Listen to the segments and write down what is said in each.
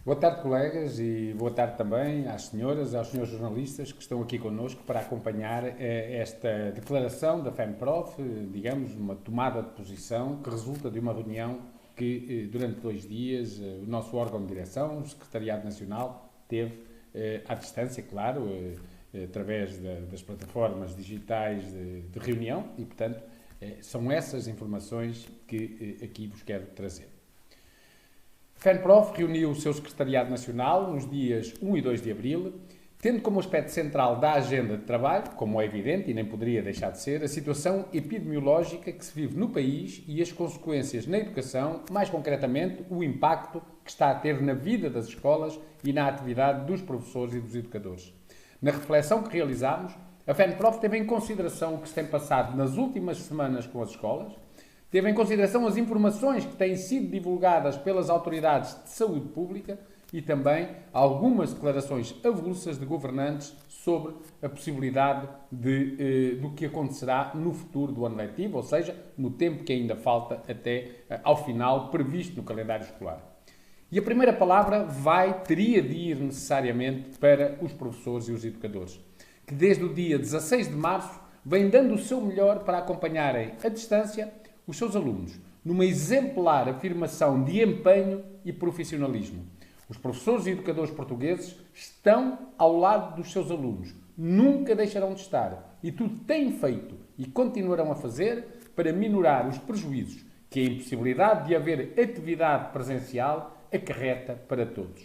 Boa tarde, colegas, e boa tarde também às senhoras, aos senhores jornalistas que estão aqui connosco para acompanhar esta declaração da FEMPROF, digamos, uma tomada de posição que resulta de uma reunião que, durante 2 dias, o nosso órgão de direção, o Secretariado Nacional, teve à distância, claro, através das plataformas digitais de reunião e, portanto, são essas informações que aqui vos quero trazer. A FENPROF reuniu o seu Secretariado Nacional nos dias 1 e 2 de abril, tendo como aspecto central da agenda de trabalho, como é evidente e nem poderia deixar de ser, a situação epidemiológica que se vive no país e as consequências na educação, mais concretamente o impacto que está a ter na vida das escolas e na atividade dos professores e dos educadores. Na reflexão que realizámos, a FENPROF teve em consideração o que se tem passado nas últimas semanas com as escolas, teve em consideração as informações que têm sido divulgadas pelas autoridades de saúde pública e também algumas declarações avulsas de governantes sobre a possibilidade do que acontecerá no futuro do ano letivo, ou seja, no tempo que ainda falta até ao final previsto no calendário escolar. E a primeira palavra teria de ir necessariamente para os professores e os educadores, que desde o dia 16 de março vêm dando o seu melhor para acompanharem à distância os seus alunos, numa exemplar afirmação de empenho e profissionalismo. Os professores e educadores portugueses estão ao lado dos seus alunos, nunca deixarão de estar e tudo têm feito e continuarão a fazer para minorar os prejuízos que a impossibilidade de haver atividade presencial acarreta para todos.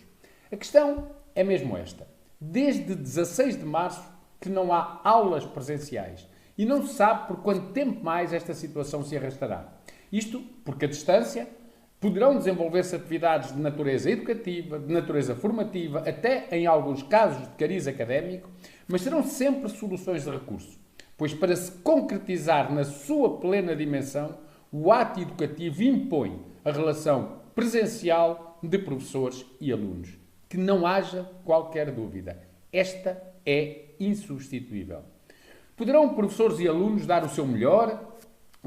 A questão é mesmo esta. Desde 16 de março que não há aulas presenciais e não se sabe por quanto tempo mais esta situação se arrastará. Isto porque, à distância, poderão desenvolver-se atividades de natureza educativa, de natureza formativa, até em alguns casos de cariz académico, mas serão sempre soluções de recurso, pois para se concretizar na sua plena dimensão, o ato educativo impõe a relação presencial de professores e alunos. Que não haja qualquer dúvida. Esta é insubstituível. Poderão professores e alunos dar o seu melhor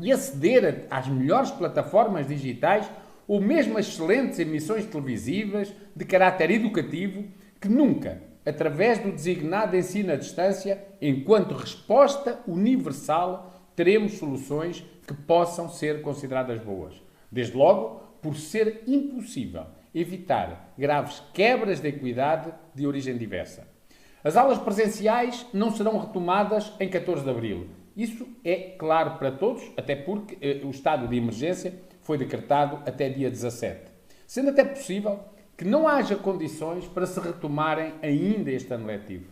e aceder às melhores plataformas digitais ou mesmo a excelentes emissões televisivas de caráter educativo que nunca, através do designado ensino à distância, enquanto resposta universal, teremos soluções que possam ser consideradas boas. Desde logo, por ser impossível evitar graves quebras de equidade de origem diversa. As aulas presenciais não serão retomadas em 14 de abril. Isso é claro para todos, até porque o estado de emergência foi decretado até dia 17. Sendo até possível que não haja condições para se retomarem ainda este ano letivo.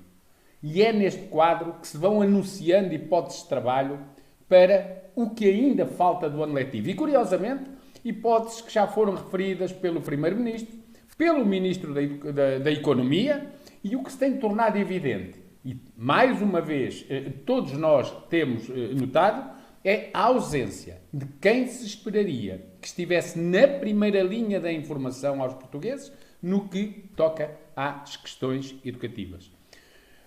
E é neste quadro que se vão anunciando hipóteses de trabalho para o que ainda falta do ano letivo. E, curiosamente, hipóteses que já foram referidas pelo Primeiro-Ministro, pelo Ministro da Economia, e o que se tem tornado evidente, e mais uma vez todos nós temos notado, é a ausência de quem se esperaria que estivesse na primeira linha da informação aos portugueses no que toca às questões educativas.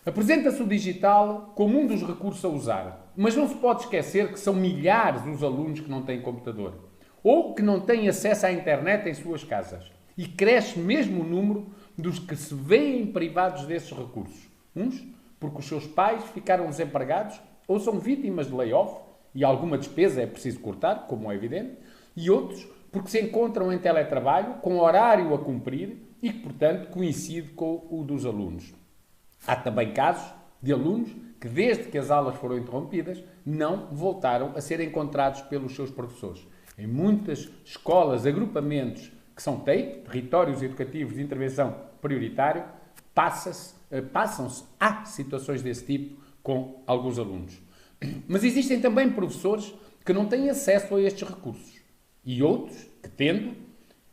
Apresenta-se o digital como um dos recursos a usar, mas não se pode esquecer que são milhares os alunos que não têm computador ou que não têm acesso à internet em suas casas. E cresce mesmo o número dos que se veem privados desses recursos. Uns porque os seus pais ficaram desempregados ou são vítimas de layoff e alguma despesa é preciso cortar, como é evidente, e outros porque se encontram em teletrabalho com horário a cumprir e que, portanto, coincide com o dos alunos. Há também casos de alunos que, desde que as aulas foram interrompidas, não voltaram a ser encontrados pelos seus professores. Em muitas escolas, agrupamentos que são TEI, Territórios Educativos de Intervenção Prioritário, passam-se a situações desse tipo com alguns alunos. Mas existem também professores que não têm acesso a estes recursos e outros que, tendo,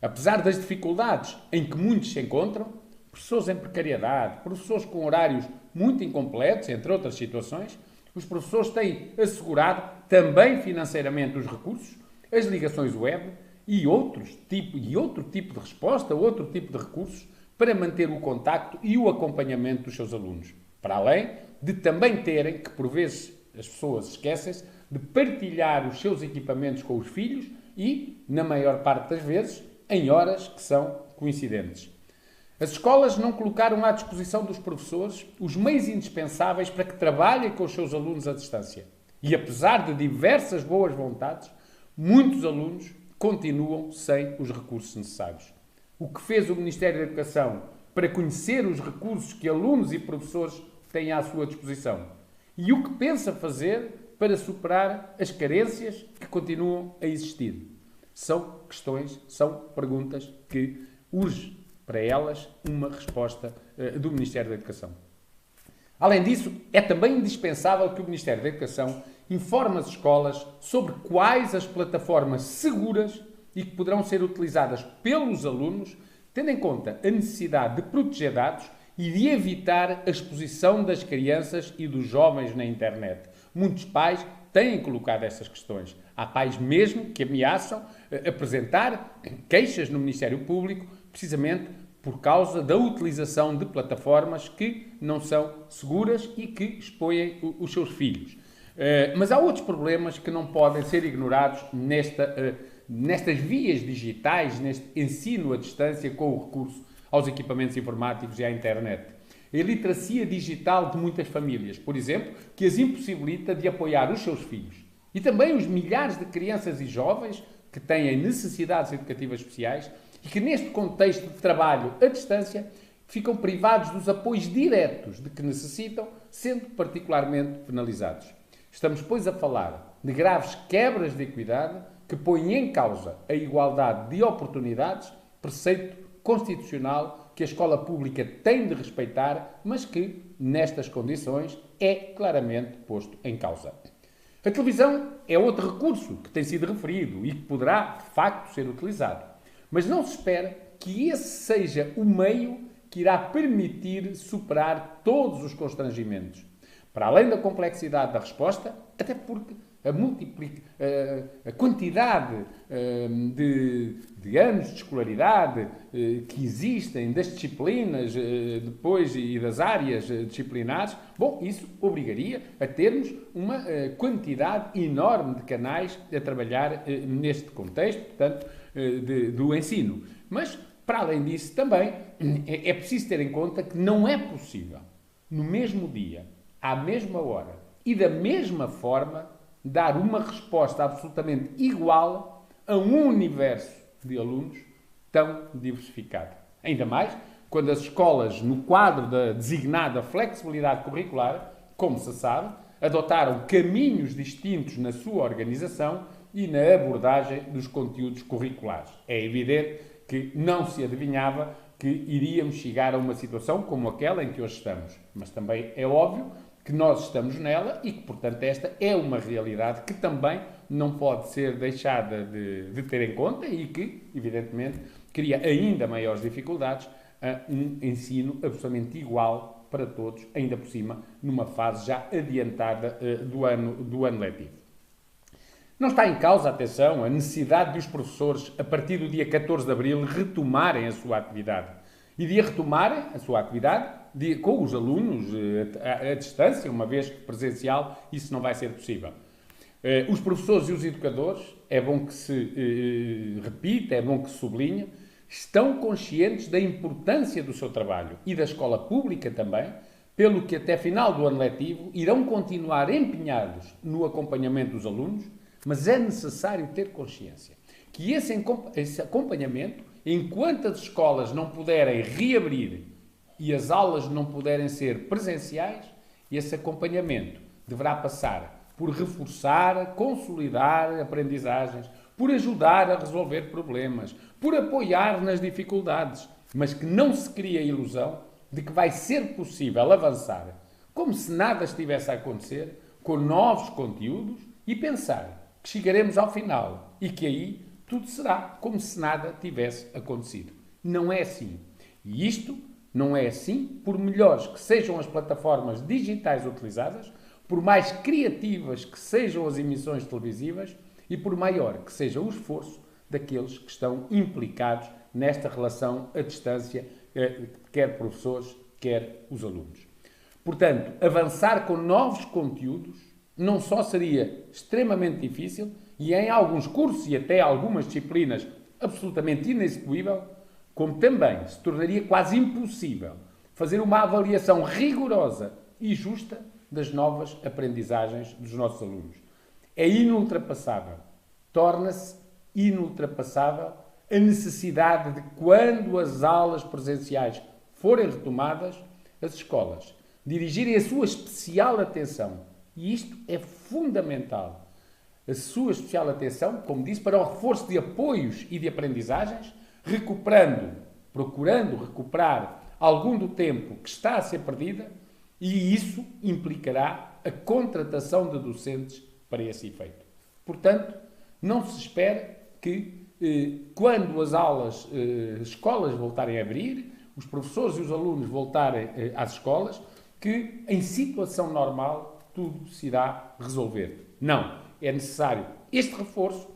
apesar das dificuldades em que muitos se encontram, professores em precariedade, professores com horários muito incompletos, entre outras situações, os professores têm assegurado também financeiramente os recursos, as ligações web e outro tipo de resposta, outro tipo de recursos para manter o contacto e o acompanhamento dos seus alunos. Para além de também terem, que por vezes as pessoas esquecem-se, de partilhar os seus equipamentos com os filhos e, na maior parte das vezes, em horas que são coincidentes. As escolas não colocaram à disposição dos professores os meios indispensáveis para que trabalhem com os seus alunos à distância. E apesar de diversas boas vontades, muitos alunos continuam sem os recursos necessários. O que fez o Ministério da Educação para conhecer os recursos que alunos e professores têm à sua disposição? E o que pensa fazer para superar as carências que continuam a existir? São questões, são perguntas que urge para elas uma resposta do Ministério da Educação. Além disso, é também indispensável que o Ministério da Educação informe as escolas sobre quais as plataformas seguras e que poderão ser utilizadas pelos alunos, tendo em conta a necessidade de proteger dados e de evitar a exposição das crianças e dos jovens na internet. Muitos pais têm colocado essas questões. Há pais mesmo que ameaçam apresentar queixas no Ministério Público, precisamente por causa da utilização de plataformas que não são seguras e que expõem os seus filhos. Mas há outros problemas que não podem ser ignorados nestas vias digitais, neste ensino à distância com o recurso aos equipamentos informáticos e à internet. A iliteracia digital de muitas famílias, por exemplo, que as impossibilita de apoiar os seus filhos. E também os milhares de crianças e jovens que têm necessidades educativas especiais e que, neste contexto de trabalho à distância, ficam privados dos apoios diretos de que necessitam, sendo particularmente penalizados. Estamos, pois, a falar de graves quebras de equidade que põem em causa a igualdade de oportunidades, preceito constitucional que a escola pública tem de respeitar, mas que, nestas condições, é claramente posto em causa. A televisão é outro recurso que tem sido referido e que poderá, de facto, ser utilizado. Mas não se espera que esse seja o meio que irá permitir superar todos os constrangimentos. Para além da complexidade da resposta, até porque a quantidade de anos de escolaridade que existem, das disciplinas depois e das áreas disciplinares, bom, isso obrigaria a termos uma quantidade enorme de canais a trabalhar neste contexto, portanto, do ensino. Mas, para além disso, também é preciso ter em conta que não é possível, no mesmo dia, à mesma hora e da mesma forma, dar uma resposta absolutamente igual a um universo de alunos tão diversificado. Ainda mais quando as escolas, no quadro da designada flexibilidade curricular, como se sabe, adotaram caminhos distintos na sua organização e na abordagem dos conteúdos curriculares. É evidente que não se adivinhava que iríamos chegar a uma situação como aquela em que hoje estamos, mas também é óbvio que nós estamos nela e que, portanto, esta é uma realidade que também não pode ser deixada de ter em conta e que, evidentemente, cria ainda maiores dificuldades a um ensino absolutamente igual para todos, ainda por cima, numa fase já adiantada do ano letivo. Não está em causa, atenção, a necessidade de os professores, a partir do dia 14 de abril, retomarem a sua atividade. E de retomarem a sua atividade com os alunos à distância, uma vez que presencial, isso não vai ser possível. Os professores e os educadores, é bom que se repita, é bom que se sublinhe, estão conscientes da importância do seu trabalho e da escola pública também, pelo que até final do ano letivo irão continuar empenhados no acompanhamento dos alunos, mas é necessário ter consciência que esse acompanhamento, enquanto as escolas não puderem reabrir e as aulas não puderem ser presenciais, esse acompanhamento deverá passar por reforçar, consolidar aprendizagens, por ajudar a resolver problemas, por apoiar nas dificuldades, mas que não se crie a ilusão de que vai ser possível avançar como se nada estivesse a acontecer, com novos conteúdos e pensar que chegaremos ao final e que aí tudo será como se nada tivesse acontecido. Não é assim. E isto não é assim, por melhores que sejam as plataformas digitais utilizadas, por mais criativas que sejam as emissões televisivas e por maior que seja o esforço daqueles que estão implicados nesta relação à distância, quer professores, quer os alunos. Portanto, avançar com novos conteúdos não só seria extremamente difícil e em alguns cursos e até algumas disciplinas absolutamente inexecuível, como também se tornaria quase impossível fazer uma avaliação rigorosa e justa das novas aprendizagens dos nossos alunos. É inultrapassável, torna-se inultrapassável a necessidade de, quando as aulas presenciais forem retomadas, as escolas dirigirem a sua especial atenção, e isto é fundamental, a sua especial atenção, como disse, para o reforço de apoios e de aprendizagens, procurando recuperar algum do tempo que está a ser perdida, e isso implicará a contratação de docentes para esse efeito. Portanto, não se espera que, quando as escolas voltarem a abrir, os professores e os alunos voltarem às escolas, que em situação normal tudo se irá resolver. Não. É necessário este reforço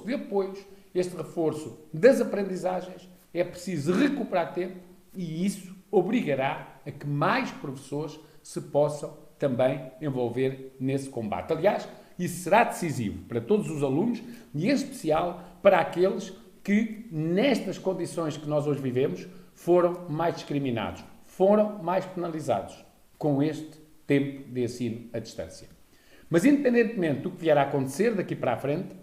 de apoios, este reforço das aprendizagens. É preciso recuperar tempo e isso obrigará a que mais professores se possam também envolver nesse combate. Aliás, isso será decisivo para todos os alunos e, em especial, para aqueles que, nestas condições que nós hoje vivemos, foram mais discriminados, foram mais penalizados com este tempo de ensino à distância. Mas, independentemente do que vier a acontecer daqui para a frente,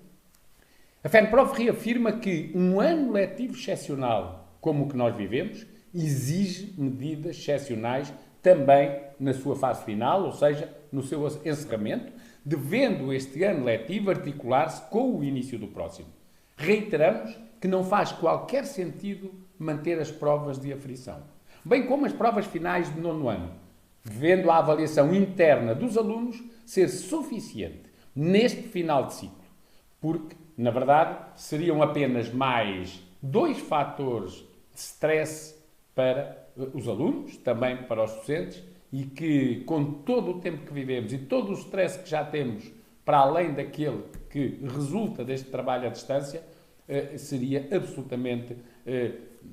a FENPROF reafirma que um ano letivo excepcional, como o que nós vivemos, exige medidas excepcionais também na sua fase final, ou seja, no seu encerramento, devendo este ano letivo articular-se com o início do próximo. Reiteramos que não faz qualquer sentido manter as provas de aferição, bem como as provas finais de 9º ano, devendo a avaliação interna dos alunos ser suficiente neste final de ciclo, porque, na verdade, seriam apenas mais 2 fatores de stress para os alunos, também para os docentes, e que, com todo o tempo que vivemos e todo o stress que já temos, para além daquele que resulta deste trabalho à distância, seria absolutamente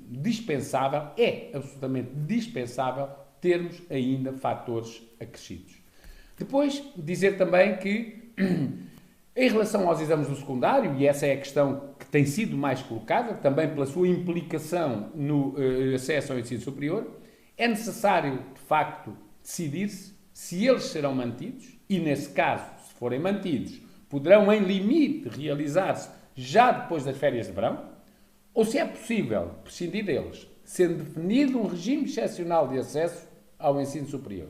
dispensável, é absolutamente dispensável termos ainda fatores acrescidos. Depois, dizer também que, em relação aos exames do secundário, e essa é a questão que tem sido mais colocada, também pela sua implicação no acesso ao ensino superior, é necessário, de facto, decidir-se se eles serão mantidos, e, nesse caso, se forem mantidos, poderão, em limite, realizar-se já depois das férias de verão, ou se é possível prescindir deles, sendo definido um regime excepcional de acesso ao ensino superior.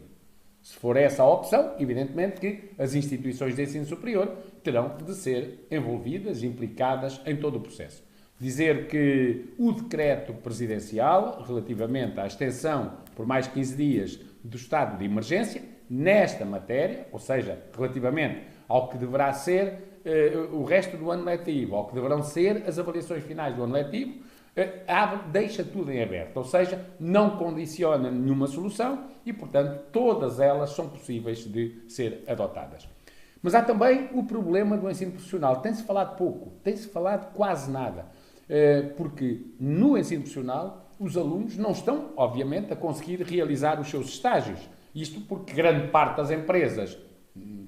Se for essa a opção, evidentemente que as instituições de ensino superior terão de ser envolvidas, implicadas em todo o processo. Dizer que o decreto presidencial, relativamente à extensão por mais 15 dias do estado de emergência, nesta matéria, ou seja, relativamente ao que deverá ser o resto do ano letivo, ao que deverão ser as avaliações finais do ano letivo, deixa tudo em aberto, ou seja, não condiciona nenhuma solução e, portanto, todas elas são possíveis de ser adotadas. Mas há também o problema do ensino profissional. Tem-se falado pouco, tem-se falado quase nada, porque no ensino profissional os alunos não estão, obviamente, a conseguir realizar os seus estágios. Isto porque grande parte das empresas,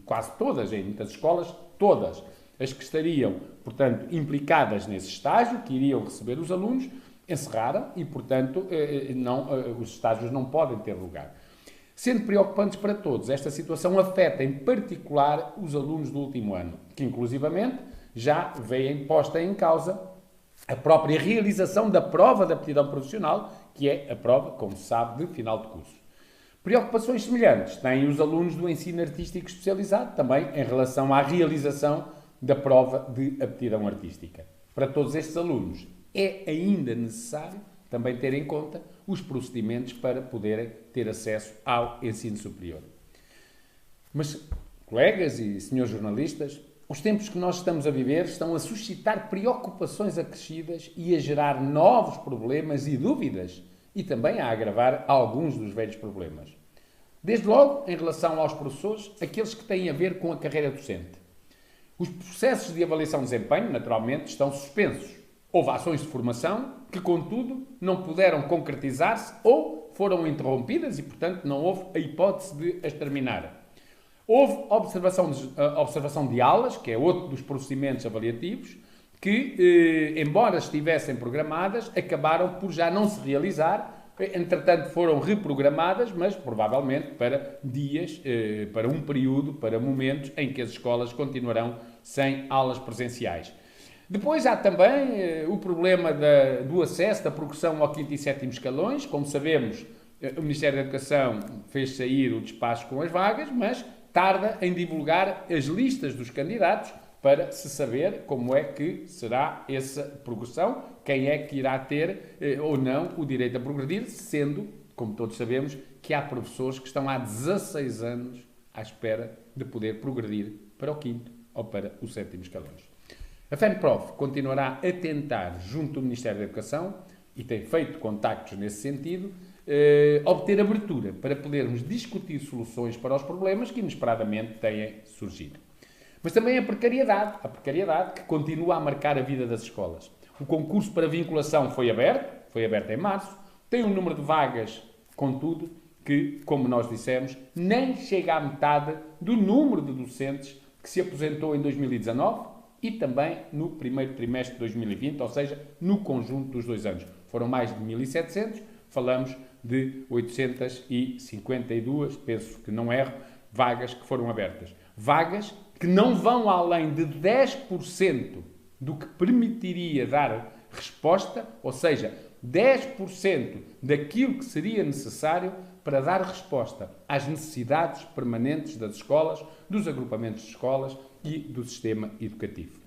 quase todas, em muitas escolas, todas as que estariam, portanto, implicadas nesse estágio, que iriam receber os alunos, encerraram e, portanto, os estágios não podem ter lugar. Sendo preocupantes para todos, esta situação afeta em particular os alunos do último ano, que inclusivamente já veem posta em causa a própria realização da prova de aptidão profissional, que é a prova, como se sabe, de final de curso. Preocupações semelhantes têm os alunos do ensino artístico especializado, também em relação à realização da prova de aptidão artística. Para todos estes alunos é ainda necessário também ter em conta os procedimentos para poderem ter acesso ao ensino superior. Mas, colegas e senhores jornalistas, os tempos que nós estamos a viver estão a suscitar preocupações acrescidas e a gerar novos problemas e dúvidas e também a agravar alguns dos velhos problemas. Desde logo, em relação aos professores, aqueles que têm a ver com a carreira docente. Os processos de avaliação de desempenho, naturalmente, estão suspensos. Houve ações de formação que, contudo, não puderam concretizar-se ou foram interrompidas e, portanto, não houve a hipótese de as terminar. Houve observação de aulas, que é outro dos procedimentos avaliativos, que, embora estivessem programadas, acabaram por já não se realizar. Entretanto, foram reprogramadas, mas provavelmente para dias, para um período, para momentos em que as escolas continuarão sem aulas presenciais. Depois há também o problema do acesso, da progressão ao 5º e 7º escalões. Como sabemos, o Ministério da Educação fez sair o despacho com as vagas, mas tarda em divulgar as listas dos candidatos para se saber como é que será essa progressão, quem é que irá ter ou não o direito a progredir, sendo, como todos sabemos, que há professores que estão há 16 anos à espera de poder progredir para o 5º ou para o 7º escalões. A FENPROF continuará a tentar, junto do Ministério da Educação, e tem feito contactos nesse sentido, obter abertura para podermos discutir soluções para os problemas que inesperadamente têm surgido. Mas também a precariedade que continua a marcar a vida das escolas. O concurso para vinculação foi aberto em março, tem um número de vagas, contudo, que, como nós dissemos, nem chega à metade do número de docentes que se aposentou em 2019 e também no primeiro trimestre de 2020, ou seja, no conjunto dos 2 anos. Foram mais de 1.700, falamos de 852, penso que não erro, vagas que foram abertas. Vagas que não vão além de 10% do que permitiria dar resposta, ou seja, 10% daquilo que seria necessário para dar resposta às necessidades permanentes das escolas, dos agrupamentos de escolas e do sistema educativo.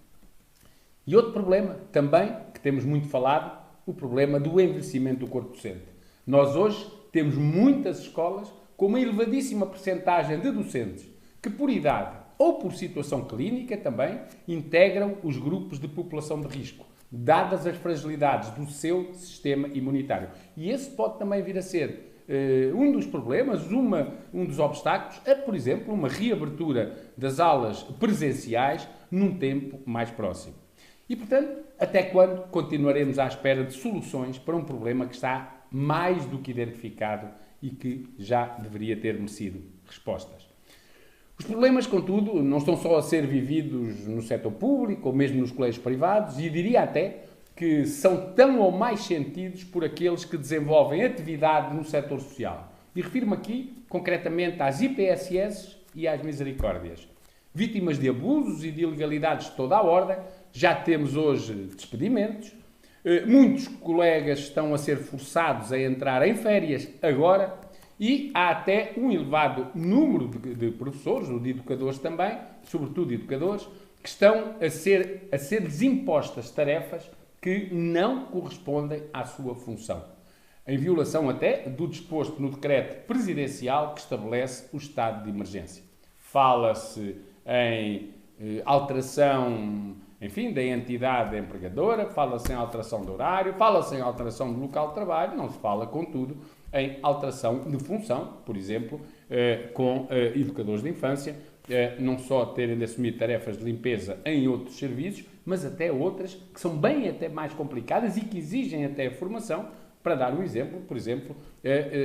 E outro problema também, que temos muito falado, o problema do envelhecimento do corpo docente. Nós hoje temos muitas escolas com uma elevadíssima percentagem de docentes que, por idade ou por situação clínica também, integram os grupos de população de risco, dadas as fragilidades do seu sistema imunitário. E esse pode também vir a ser um dos problemas, um dos obstáculos a, por exemplo, uma reabertura das aulas presenciais num tempo mais próximo. E, portanto, até quando continuaremos à espera de soluções para um problema que está mais do que identificado e que já deveria ter merecido respostas? Os problemas, contudo, não estão só a ser vividos no setor público ou mesmo nos colégios privados, e diria até que são tão ou mais sentidos por aqueles que desenvolvem atividade no setor social. E refiro-me aqui, concretamente, às IPSS e às misericórdias. Vítimas de abusos e de ilegalidades de toda a ordem, já temos hoje despedimentos, muitos colegas estão a ser forçados a entrar em férias agora, e há até um elevado número de professores, ou de educadores também, sobretudo educadores, que estão a ser-lhes impostas tarefas que não correspondem à sua função, em violação até do disposto no decreto presidencial que estabelece o estado de emergência. Fala-se em alteração, enfim, da entidade empregadora, fala-se em alteração de horário, fala-se em alteração de local de trabalho, não se fala, contudo, em alteração de função, por exemplo, com educadores de infância, não só terem de assumir tarefas de limpeza em outros serviços, mas até outras que são bem até mais complicadas e que exigem até formação. Para dar um exemplo, por exemplo,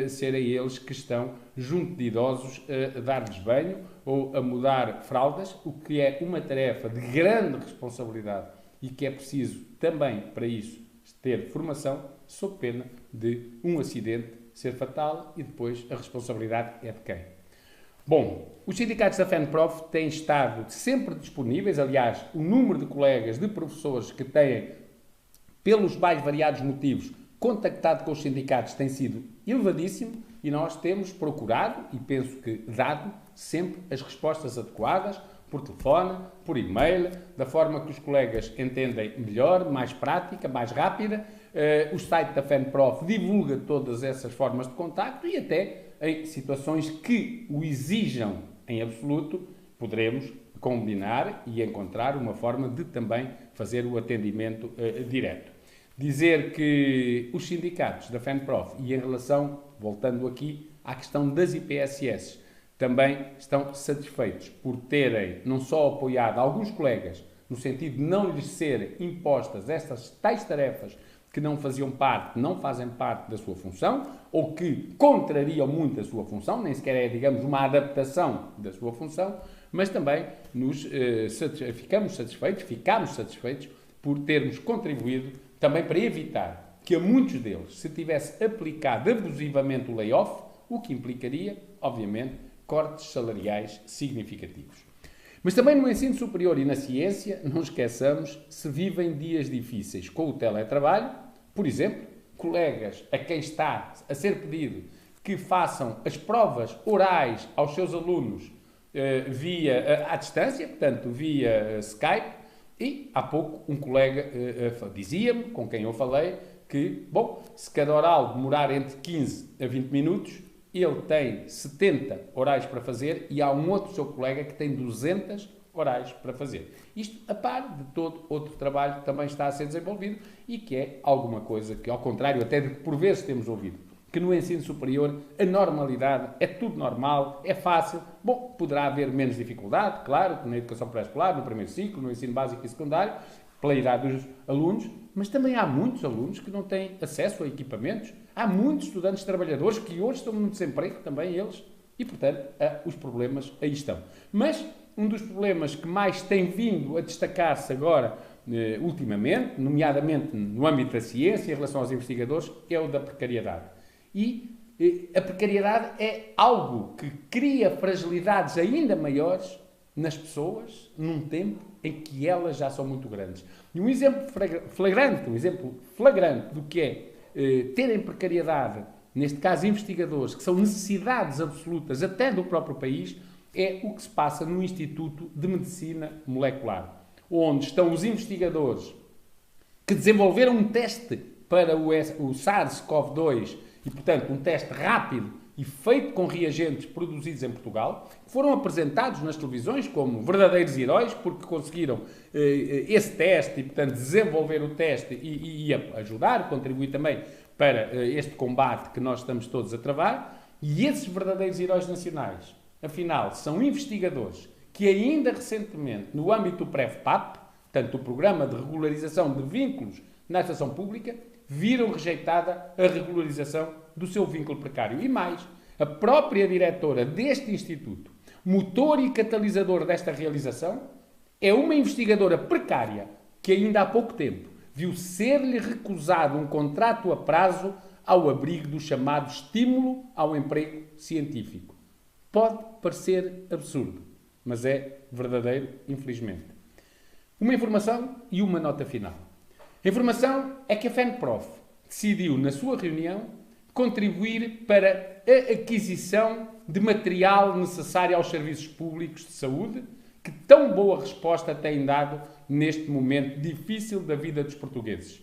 serem eles que estão junto de idosos a dar-lhes banho ou a mudar fraldas, o que é uma tarefa de grande responsabilidade e que é preciso também para isso ter formação, sob pena de um acidente ser fatal e depois a responsabilidade é de quem? Bom, os sindicatos da FENPROF têm estado sempre disponíveis, aliás, o número de colegas, de professores que têm, pelos mais variados motivos, contactado com os sindicatos tem sido elevadíssimo e nós temos procurado, e penso que dado, sempre as respostas adequadas, por telefone, por e-mail, da forma que os colegas entendem melhor, mais prática, mais rápida. O site da FENPROF divulga todas essas formas de contacto e até em situações que o exijam em absoluto, poderemos combinar e encontrar uma forma de também fazer o atendimento direto. Dizer que os sindicatos da FENPROF, e em relação, voltando aqui à questão das IPSS, também estão satisfeitos por terem não só apoiado alguns colegas, no sentido de não lhes serem impostas estas tais tarefas que não faziam parte, não fazem parte da sua função, ou que contrariam muito a sua função, nem sequer é, digamos, uma adaptação da sua função, mas também ficamos satisfeitos por termos contribuído também para evitar que a muitos deles se tivesse aplicado abusivamente o layoff, o que implicaria, obviamente, cortes salariais significativos. Mas também no ensino superior e na ciência, não esqueçamos, se vivem dias difíceis com o teletrabalho, por exemplo, colegas a quem está a ser pedido que façam as provas orais aos seus alunos à distância, portanto, via Skype, e há pouco um colega dizia-me, com quem eu falei, que, bom, se cada oral demorar entre 15 a 20 minutos, ele tem 70 orais para fazer e há um outro seu colega que tem 200 orais para fazer. Isto a par de todo outro trabalho que também está a ser desenvolvido e que é alguma coisa que, ao contrário até de que por vezes temos ouvido, que no ensino superior a normalidade é tudo normal, é fácil. Bom, poderá haver menos dificuldade, claro, na educação pré-escolar, no primeiro ciclo, no ensino básico e secundário, pela idade dos alunos, mas também há muitos alunos que não têm acesso a equipamentos. Há muitos estudantes trabalhadores que hoje estão no desemprego, também eles, e, portanto, os problemas aí estão. Mas um dos problemas que mais tem vindo a destacar-se agora, ultimamente, nomeadamente no âmbito da ciência, em relação aos investigadores, é o da precariedade. E a precariedade é algo que cria fragilidades ainda maiores nas pessoas num tempo em que elas já são muito grandes. E um exemplo flagrante do que é terem precariedade, neste caso investigadores, que são necessidades absolutas até do próprio país, é o que se passa no Instituto de Medicina Molecular, onde estão os investigadores que desenvolveram um teste para o SARS-CoV-2 e, portanto, um teste rápido e feito com reagentes produzidos em Portugal, que foram apresentados nas televisões como verdadeiros heróis, porque conseguiram esse teste e, portanto, desenvolver o teste e ajudar, contribuir também para este combate que nós estamos todos a travar. E esses verdadeiros heróis nacionais, afinal, são investigadores que ainda recentemente, no âmbito do PREVPAP, portanto, o Programa de Regularização de Vínculos na Administração Pública, viram rejeitada a regularização do seu vínculo precário. E mais, a própria diretora deste Instituto, motor e catalisador desta realização, é uma investigadora precária que ainda há pouco tempo viu ser-lhe recusado um contrato a prazo ao abrigo do chamado estímulo ao emprego científico. Pode parecer absurdo, mas é verdadeiro, infelizmente. Uma informação e uma nota final. A informação é que a FENPROF decidiu, na sua reunião, contribuir para a aquisição de material necessário aos serviços públicos de saúde, que tão boa resposta têm dado neste momento difícil da vida dos portugueses.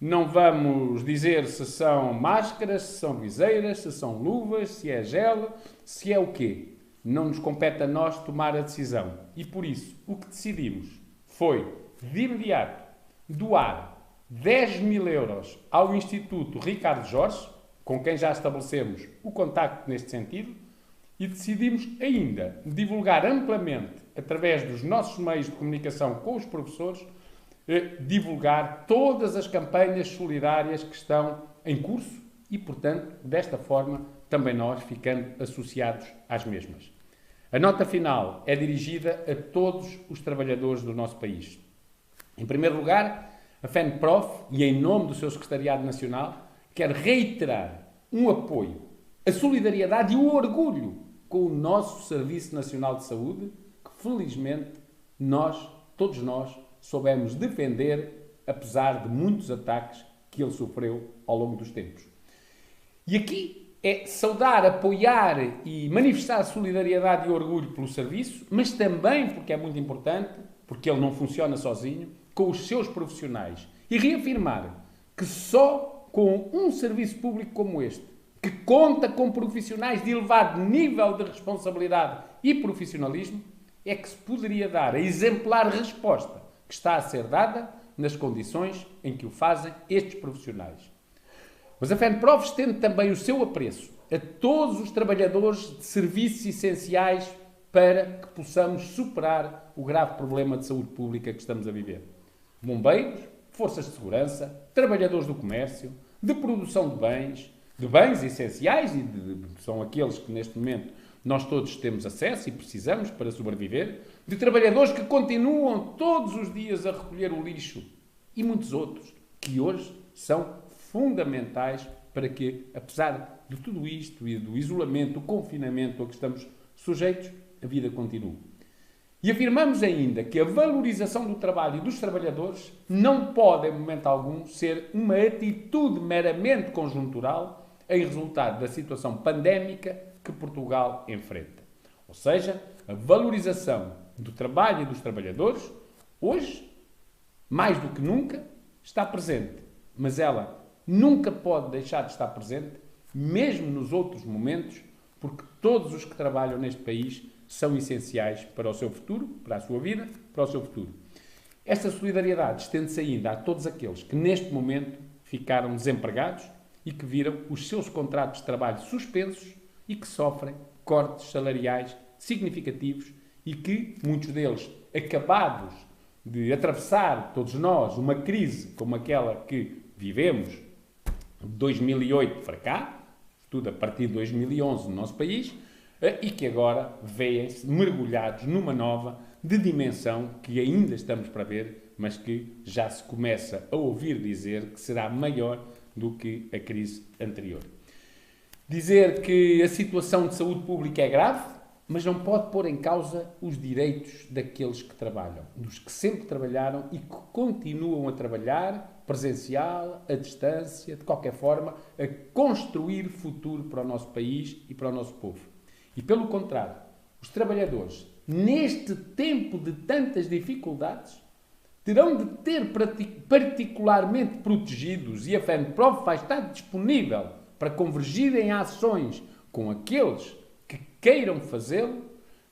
Não vamos dizer se são máscaras, se são viseiras, se são luvas, se é gel, se é o quê. Não nos compete a nós tomar a decisão. E por isso, o que decidimos foi, de imediato, doar 10.000 euros ao Instituto Ricardo Jorge, com quem já estabelecemos o contacto neste sentido, e decidimos ainda divulgar amplamente, através dos nossos meios de comunicação com os professores, divulgar todas as campanhas solidárias que estão em curso e, portanto, desta forma, também nós ficando associados às mesmas. A nota final é dirigida a todos os trabalhadores do nosso país. Em primeiro lugar, a FENPROF, e em nome do seu Secretariado Nacional, quer reiterar um apoio, a solidariedade e o orgulho com o nosso Serviço Nacional de Saúde, que felizmente todos nós, soubemos defender, apesar de muitos ataques que ele sofreu ao longo dos tempos. E aqui é saudar, apoiar e manifestar solidariedade e orgulho pelo serviço, mas também, porque é muito importante, porque ele não funciona sozinho, com os seus profissionais. E reafirmar que só com um serviço público como este, que conta com profissionais de elevado nível de responsabilidade e profissionalismo, é que se poderia dar a exemplar resposta que está a ser dada nas condições em que o fazem estes profissionais. Mas a FENPROF estende também o seu apreço a todos os trabalhadores de serviços essenciais para que possamos superar o grave problema de saúde pública que estamos a viver. Bombeiros, forças de segurança, trabalhadores do comércio, de produção de bens essenciais, são aqueles que neste momento nós todos temos acesso e precisamos para sobreviver, de trabalhadores que continuam todos os dias a recolher o lixo e muitos outros que hoje são fundamentais para que, apesar de tudo isto e do isolamento, do confinamento a que estamos sujeitos, a vida continue. E afirmamos ainda que a valorização do trabalho e dos trabalhadores não pode, em momento algum, ser uma atitude meramente conjuntural em resultado da situação pandémica que Portugal enfrenta. Ou seja, a valorização do trabalho e dos trabalhadores, hoje, mais do que nunca, está presente. Mas ela nunca pode deixar de estar presente, mesmo nos outros momentos, porque todos os que trabalham neste país são essenciais para o seu futuro, para a sua vida, para o seu futuro. Esta solidariedade estende-se ainda a todos aqueles que neste momento ficaram desempregados e que viram os seus contratos de trabalho suspensos e que sofrem cortes salariais significativos e que, muitos deles, acabados de atravessar, todos nós, uma crise como aquela que vivemos de 2008 para cá, tudo a partir de 2011 no nosso país, e que agora veem-se mergulhados numa nova de dimensão que ainda estamos para ver, mas que já se começa a ouvir dizer que será maior do que a crise anterior. Dizer que a situação de saúde pública é grave, mas não pode pôr em causa os direitos daqueles que trabalham, dos que sempre trabalharam e que continuam a trabalhar, presencial, à distância, de qualquer forma, a construir futuro para o nosso país e para o nosso povo. E, pelo contrário, os trabalhadores, neste tempo de tantas dificuldades, terão de ter particularmente protegidos, e a FENPROF vai estar disponível para convergir em ações com aqueles que queiram fazê-lo.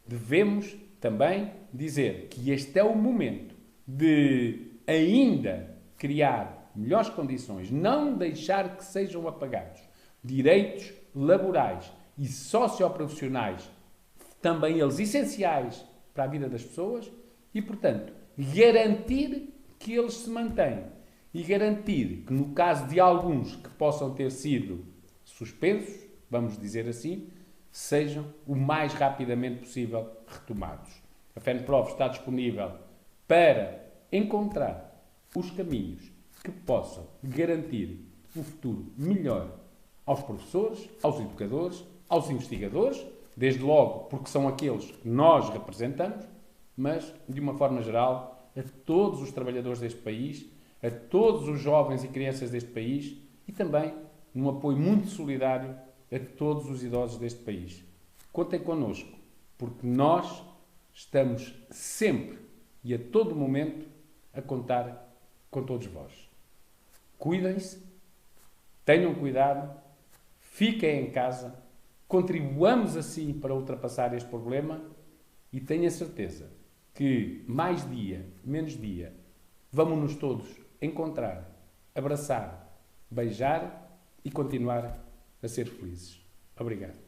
Devemos também dizer que este é o momento de ainda criar melhores condições, não deixar que sejam apagados direitos laborais e socioprofissionais, também eles essenciais para a vida das pessoas, e, portanto, garantir que eles se mantêm e garantir que, no caso de alguns que possam ter sido suspensos, vamos dizer assim, sejam o mais rapidamente possível retomados. A FENPROF está disponível para encontrar os caminhos que possam garantir um futuro melhor aos professores, aos educadores, aos investigadores, desde logo porque são aqueles que nós representamos, mas, de uma forma geral, a todos os trabalhadores deste país, a todos os jovens e crianças deste país e também um apoio muito solidário a todos os idosos deste país. Contem connosco, porque nós estamos sempre e a todo momento a contar com todos vós. Cuidem-se, tenham cuidado, fiquem em casa, contribuamos assim para ultrapassar este problema e tenha certeza que mais dia, menos dia, vamos-nos todos encontrar, abraçar, beijar e continuar a ser felizes. Obrigado.